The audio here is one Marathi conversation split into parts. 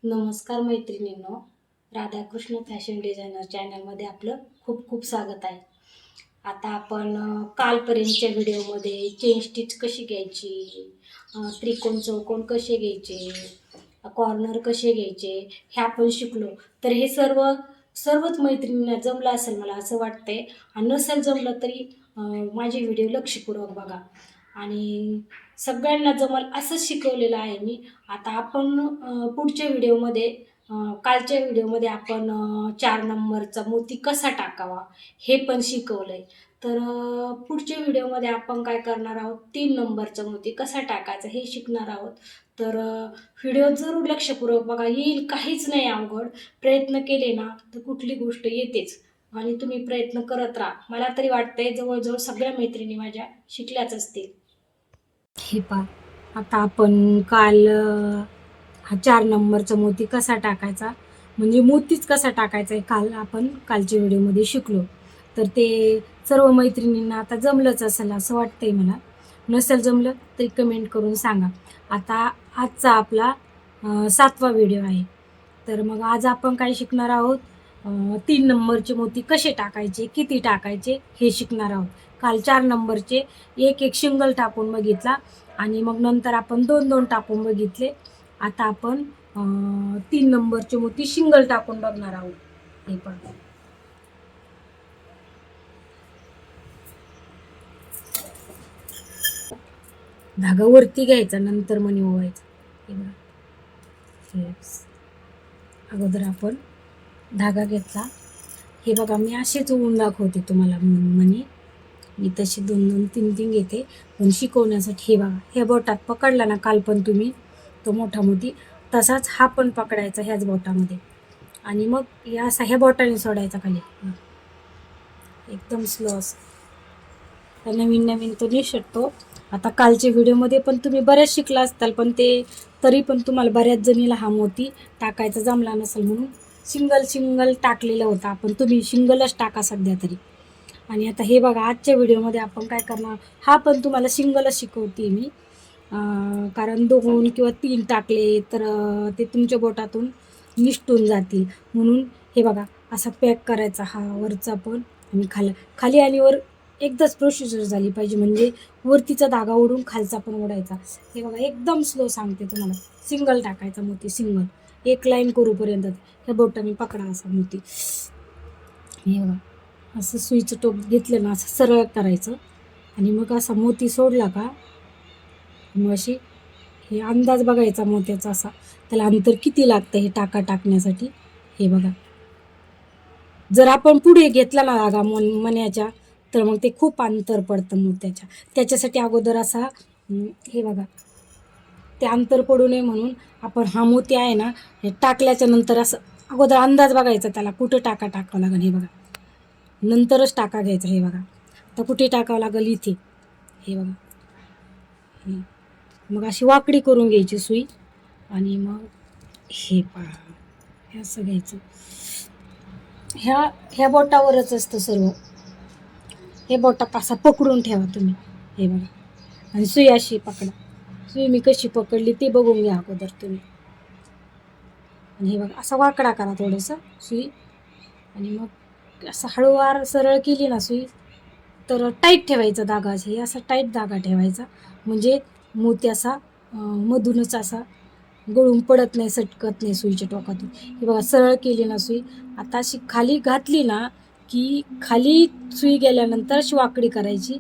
नमस्कार मैत्रिणींनो, राधाकृष्ण फॅशन डिझायनर चॅनलमध्ये आपलं खूप खूप स्वागत आहे. आता आपण कालपर्यंतच्या व्हिडिओमध्ये चेन स्टिच कशी घ्यायची, त्रिकोण चौकोन कसे घ्यायचे, कॉर्नर कसे घ्यायचे हे आपण शिकलो. तर हे सर्वच मैत्रिणींना जमलं असेल मला असं वाटतंय. आणि नसेल जमलं तरी माझे व्हिडिओ लक्षपूर्वक बघा. आणि सगळ्यांना जमल असंच शिकवलेलं आहे मी. आता आपण पुढच्या व्हिडिओमध्ये कालच्या व्हिडिओमध्ये आपण 4 नंबरचा मोती कसा टाकावा हे पण शिकवलंय. तर पुढच्या व्हिडिओमध्ये आपण काय करणार आहोत, 3 नंबरचा मोती कसा टाकायचा हे शिकणार आहोत. तर व्हिडिओ जरूर लक्षपूर्वक बघा. येईल, काहीच नाही अवघड. प्रयत्न केले ना तर कुठली गोष्ट येतेच. आणि तुम्ही प्रयत्न करत राहा. मला तरी वाटतंय जवळजवळ सगळ्या मैत्रिणी माझ्या शिकल्याच असतील. हे पहा, आता आपण काल हा 4 नंबरचा मोती कसा टाकायचा, म्हणजे मोतीच कसा टाकायचा आहे काल आपण कालच्या व्हिडिओमध्ये शिकलो. तर ते सर्व मैत्रिणींना आता जमलंच असेल असं वाटतंय मला. नसेल जमलं तरी कमेंट करून सांगा. आता आजचा आपला 7वा व्हिडिओ आहे. तर मग आज आपण काय शिकणार आहोत, 3 नंबरचे मोती कसे टाकायचे, किती टाकायचे हे शिकणार आहोत. काल 4 नंबरचे एक शिंगल टाकून बघितला आणि मग नंतर आपण 2 टाकून बघितले. आता आपण 3 नंबरचे मोती शिंगल टाकून बघणार आहोत. हे पण धागा वरती घ्यायचा, नंतर मणी ओवायचा. अगोदर आपण धागा घेतला. हे बघा, मी असेच ओवून दाखवते तुम्हाला मणी. मी तशी 2-2, 3-3 घेते, पण शिकवण्यासाठी. हे बघा, हे बोटात पकडला ना काल पण तुम्ही तो मोठा मोती, तसाच हा पण पकडायचा ह्याच बोटामध्ये आणि मग या असा ह्या बोटाने सोडायचा खाली, एकदम स्लो असं. नवीन नवीन तो निसटतो. आता कालच्या व्हिडिओमध्ये पण तुम्ही बऱ्याच शिकला असताल, पण ते तरी पण तुम्हाला बऱ्याच जणीला हा मोती टाकायचा जमला नसेल म्हणून सिंगल टाकलेलं होतं आपण. तुम्ही सिंगलच टाका सध्या तरी. आणि आता हे बघा, आजच्या व्हिडिओमध्ये आपण काय करणार, हा पण तुम्हाला सिंगलच शिकवते मी. कारण 2 किंवा 3 टाकले तर ते तुमच्या बोटातून निसटून जातील. म्हणून हे बघा, असा पॅक करायचा हा वरचा पण आणि खाली आणि वर एकदाच प्रोसिजर झाली पाहिजे, म्हणजे वरतीचा धागा ओढून खालचा पण ओढायचा. हे बघा, एकदम स्लो सांगते तुम्हाला. सिंगल टाकायचा मोती, सिंगल एक लाईन करूपर्यंत. ह्या बोटाने पकडा असा मोती. हे बघा, असं सुईचं टोक घेतलं ना, असं सरळ करायचं आणि मग असा मोती सोडला का मग अशी हे अंदाज बघायचा मोत्याचा, असा त्याला अंतर किती लागतं हे टाकण्यासाठी. हे बघा, जर आपण पुढे घेतला ना धागा मण्याच्या तर मग ते खूप अंतर पडतं मोत्याच्या. त्याच्यासाठी अगोदर असा हे बघा, ते अंतर पडू नये म्हणून आपण हा मोती आहे ना, हे टाकल्याच्या नंतर असं अगोदर अंदाज बघायचा त्याला कुठं टाकावं लागेल. हे बघा, नंतरच टाका घ्यायचा. हे बघा, तर कुठे टाकावं लागेल, इथे. हे बघा, मग अशी वाकडी करून घ्यायची सुई आणि मग हे पहा, हे असं घ्यायचं. ह्या बोटावरच असतं सर्व. हे बोटात असा पकडून ठेवा तुम्ही. हे बघा, आणि सुई अशी पकडा. सुई मी कशी पकडली ते बघून घ्या अगोदर तुम्ही. आणि हे बघा, असा वाकडा करा थोडंसं सुई आणि मग असं हळूवार सरळ केली ना सुई तर टाईट ठेवायचा धागा. हे असा टाईट धागा ठेवायचा, म्हणजे मोती असा मधूनच असा गळून पडत नाही, सटकत नाही सुईच्या टोकातून. हे बघा, सरळ केली ना सुई. आता अशी खाली घातली ना की खाली सुई गेल्यानंतर अशी वाकडी करायची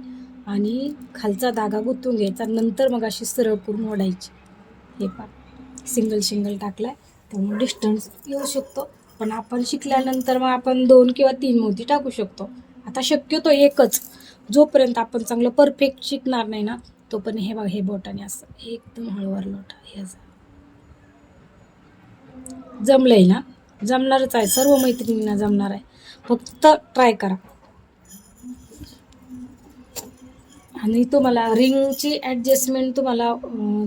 आणि खालचा धागा गुंतून घ्यायचा, नंतर मग अशी सरळ करून ओढायची. हे पहा, सिंगल टाकलाय त्यामुळे डिस्टन्स येऊ शकतो, पण आपण शिकल्यानंतर मग आपण 2 किंवा 3 मोती टाकू शकतो. आता शक्यतो एकच. जोपर्यंत आपण चांगलं परफेक्ट शिकणार नाही ना तोपर्यंत हे बघा, हे बोटाने असं एकदम हळूवार लोटा. हे असं जमलंय ना, जमणारच आहे, सर्व मैत्रिणींना जमणार आहे. फक्त ट्राय करा. आणि तुम्हाला रिंगची ॲडजस्टमेंट तुम्हाला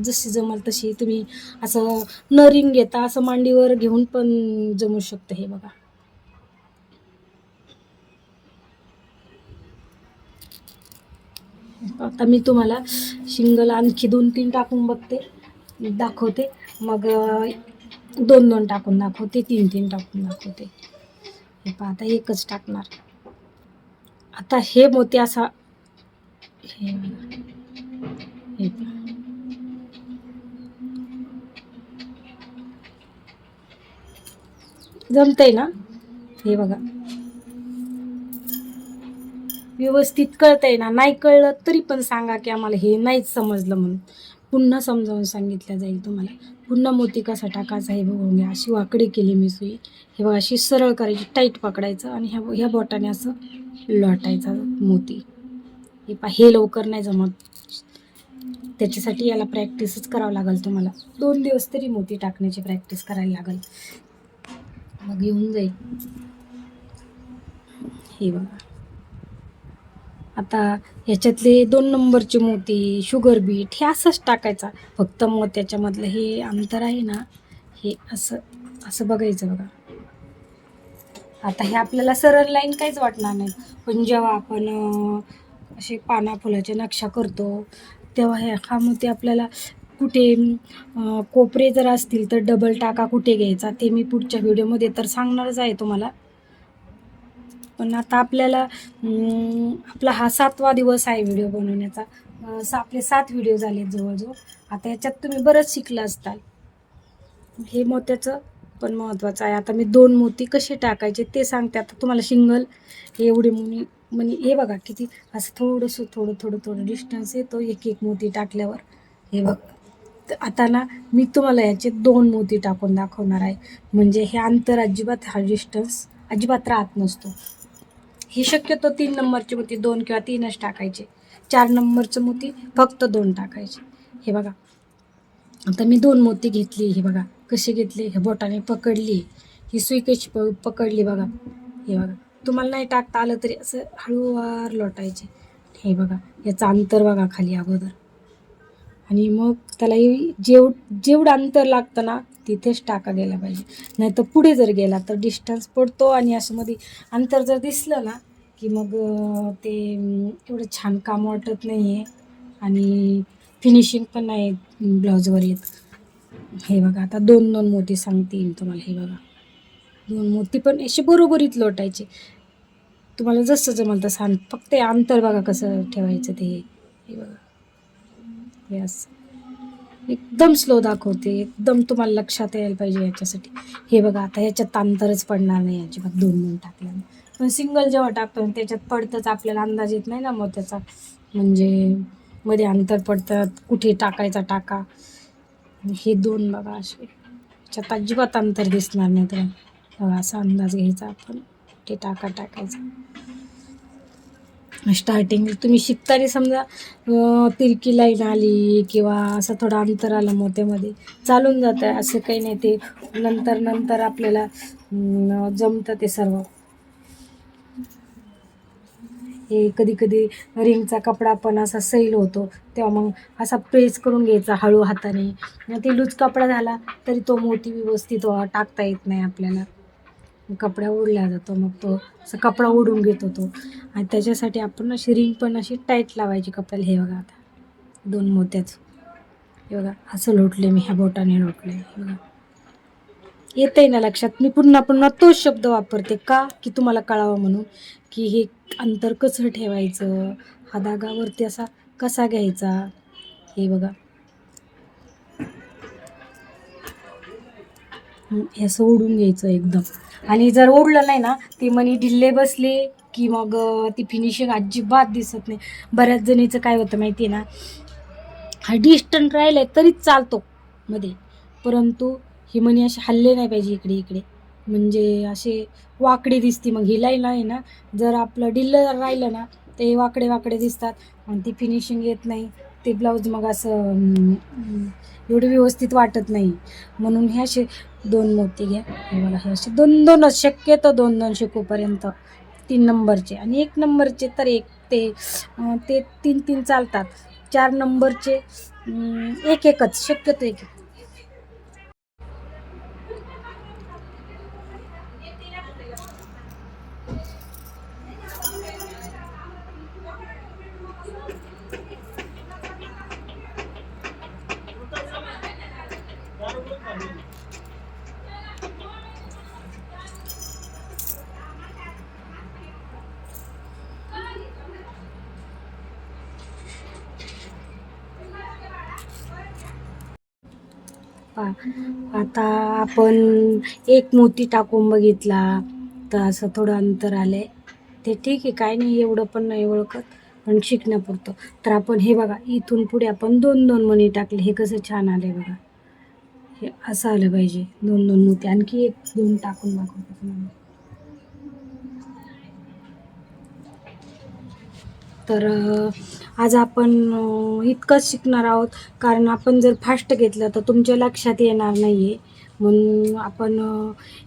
जशी जमल तशी तुम्ही असं न रिंग घेता असं मांडीवर घेऊन पण जमू शकतं. हे बघा, आता मी तुम्हाला सिंगल आणखी 2-3 टाकून दाखवते. मग दोन दोन टाकून दाखवते, तीन तीन टाकून दाखवते. हे पहा आता एकच टाकणार. आता हे मोती असा हे जमतंय ना. हे बघा व्यवस्थित कळतंय ना. नाही कळलं तरी पण सांगा की आम्हाला हे नाहीच समजलं म्हणून. पुन्हा समजावून सांगितलं जाईल तुम्हाला. पुन्हा मोती कसा टाकायचा हे बघून घ्या. अशी वाकडी केली मी सुई. हे बघा अशी सरळ करायची, टाईट पकडायचं आणि ह्या बोटाने असं लोटायचं मोती. हे पहा हे लवकर नाही जमत. त्याच्यासाठी याला प्रॅक्टिसच करावं लागेल तुम्हाला. 2 दिवस तरी मोती टाकण्याची प्रॅक्टिस करायला लागेल, मग येऊन जाईल. हे बघा आता ह्याच्यातले 2 नंबरचे मोती, शुगर बीट हे असंच टाकायचा. फक्त मोत्याच्यामधलं हे अंतर आहे ना, हे असं असं बघायचं बघा. आता हे आपल्याला सरळ लाईन काहीच वाटणार नाही, पण जेव्हा आपण असे पाना फुलाच्या नक्षा करतो तेव्हा हा मोती आपल्याला कुठे कोपरे जर असतील तर डबल टाका कुठे घ्यायचा ते मी पुढच्या व्हिडिओमध्ये तर सांगणारच आहे तुम्हाला. पण आता आपल्याला आपला हा 7वा दिवस आहे व्हिडिओ बनवण्याचा. आपले 7 व्हिडिओ झाले जवळजवळ. आता याच्यात तुम्ही बरंच शिकलं असताल. हे मोत्याचं पण महत्त्वाचं आहे. आता मी 2 मोती कसे टाकायचे ते सांगते. आता तुम्हाला सिंगल एवढे मनी हे बघा किती असं थोडंसं थोडं डिस्टन्स येतो एक एक मोती टाकल्यावर. हे बघ आता ना मी तुम्हाला याचे 2 मोती टाकून दाखवणार आहे. म्हणजे हे अंतर अजिबात, हा डिस्टन्स अजिबात राहत नसतो. हे शक्यतो 3 नंबरचे मोती 2 किंवा 3च टाकायचे. 4 नंबरचं मोती फक्त 2 टाकायचे. हे बघा आता मी 2 मोती घेतली. हे बघा कशी घेतली, हे बोटाने पकडली, ही सुई कशी पकडली बघा. हे बघा तुम्हाला नाही टाकता आलं तरी असं हळूवार लोटायचे. हे बघा याचं अंतर बघा खाली अगोदर, आणि मग त्याला जेवढं अंतर लागतं ना तिथेच टाका गेला पाहिजे. नाही तर पुढे जर गेला तर डिस्टन्स पडतो आणि असं मध्ये अंतर जर दिसलं ना की मग ते एवढं छान काम वाटत नाही आहे आणि फिनिशिंग पण नाही ब्लाऊजवर येत. हे बघा आता 2 मोती सांगते मी तुम्हाला. हे बघा 2 मोती पण असे बरोबरीत लोटायचे. तुम्हाला जसं जमलं तसं फक्त अंतर बघा कसं ठेवायचं ते. हे बघा हे असं एकदम स्लो दाखवते, एकदम तुम्हाला लक्षात यायला पाहिजे याच्यासाठी. हे बघा आता ह्याच्यात अंतरच पडणार नाही अजिबात 2 टाकल्याने. पण सिंगल जेव्हा टाकतो त्याच्यात पडतंच, आपल्याला अंदाज येत नाही ना मग त्याचा, म्हणजे मध्ये अंतर पडतात, कुठे टाकायचा टाका. हे 2 बघा असे ह्याच्यात अजिबात अंतर दिसणार नाही. तर बघा असा अंदाज घ्यायचा आपण, कुठे टाकायचा. स्टार्टिंग तुम्ही शिकताना समजा तिरकी लाईन आली किंवा असं थोडं अंतर आलं मोत्यामध्ये चालून जातं आहे, असं काही नाही. ते नंतर आपल्याला जमतं ते सर्व. हे कधी रिंगचा कपडा पण असा सैल होतो तेव्हा मग असा प्रेस करून घ्यायचा हळू हाताने. ते लूज कपडा झाला तरी तो मोती व्यवस्थित टाकता येत नाही आपल्याला, कपडा उडला जातो, मग तो असं कपडा उडून घेतो तो. आणि त्याच्यासाठी आपण अशी रिंग पण अशी टाईट लावायची कपड्याला. हे बघा आता 2 मोत्याचं हे बघा असं लोटले मी, ह्या बोटाने लोटले. हे बघा येतंय ना लक्षात. मी पुन्हा तोच शब्द वापरते का की तुम्हाला कळावं म्हणून की हे अंतर कसं ठेवायचं, हा धागावरती असा कसा घ्यायचा. हे बघा हे असं ओढून घ्यायचं एकदम. आणि जर ओढलं नाही ना ती मणी ढिल्ले बसले की मग ती फिनिशिंग अजिबात दिसत नाही. बऱ्याच जणीचं काय होतं माहिती आहे ना, हा डिस्टन्स राहिला तरीच चालतो मध्ये, परंतु ही मणी असे हल्ले नाही पाहिजे इकडे म्हणजे असे वाकडे दिसते. मग ही लाईन आहे ना, जर आपलं ढिल्लं राहिलं ना ते वाकडे दिसतात आणि ती फिनिशिंग येत नाही. ते ब्लाऊज मग असं एवढं व्यवस्थित वाटत नाही. म्हणून हे असे 2 मोती घ्या. हे बघा हे असे 2-2च शक्यतो 2-2 शिकूपर्यंत. 3 नंबरचे आणि 1 नंबरचे तर ते 3-3 चालतात. 4 नंबरचे 1-1च शक्यतो 1-1. पहा, आता आपण एक मोती टाकून बघितला तर असं थोडं अंतर आलंय. ते ठीक आहे, काय नाही, एवढं पण नाही ओळखत, पण शिकण्यापुरतं. तर आपण हे बघा, इथून पुढे आपण 2-2 मणी टाकले. हे कसं छान आलंय बघा. हे असं आलं पाहिजे, 2-2 मोती. आणखी 1-2 टाकून दाखवते तुम्हाला. तर आज आपण इतकंच शिकणार आहोत, कारण आपण जर फास्ट घेतलं तर तुमच्या लक्षात येणार नाही आहे. म्हणून आपण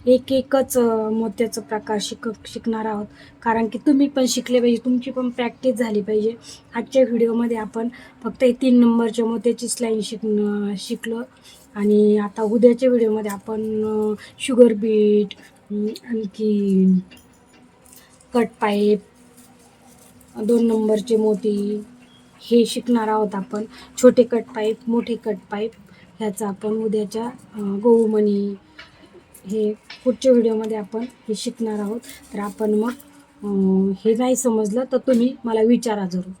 एक एकच मोत्याचा प्रकार शिकणार आहोत, कारण की तुम्ही पण शिकले पाहिजे, तुमची पण प्रॅक्टिस झाली पाहिजे. आजच्या व्हिडिओमध्ये आपण फक्त हे 3 नंबरच्या मोत्याची लाईन शिकलो. आणि आता उद्याच्या व्हिडिओमध्ये आपण शुगर बीट, आणखी कट पाईप, 2 नंबरचे मोती हे शिकणार आहोत आपण. छोटे कट पाईप, मोठे कट पाईप ह्याचा आपण उद्याच्या गहूमणी हे पुढच्या व्हिडिओमध्ये आपण हे शिकणार आहोत. तर आपण मग हे नाही समजलं तर तुम्ही मला विचारा जरूर.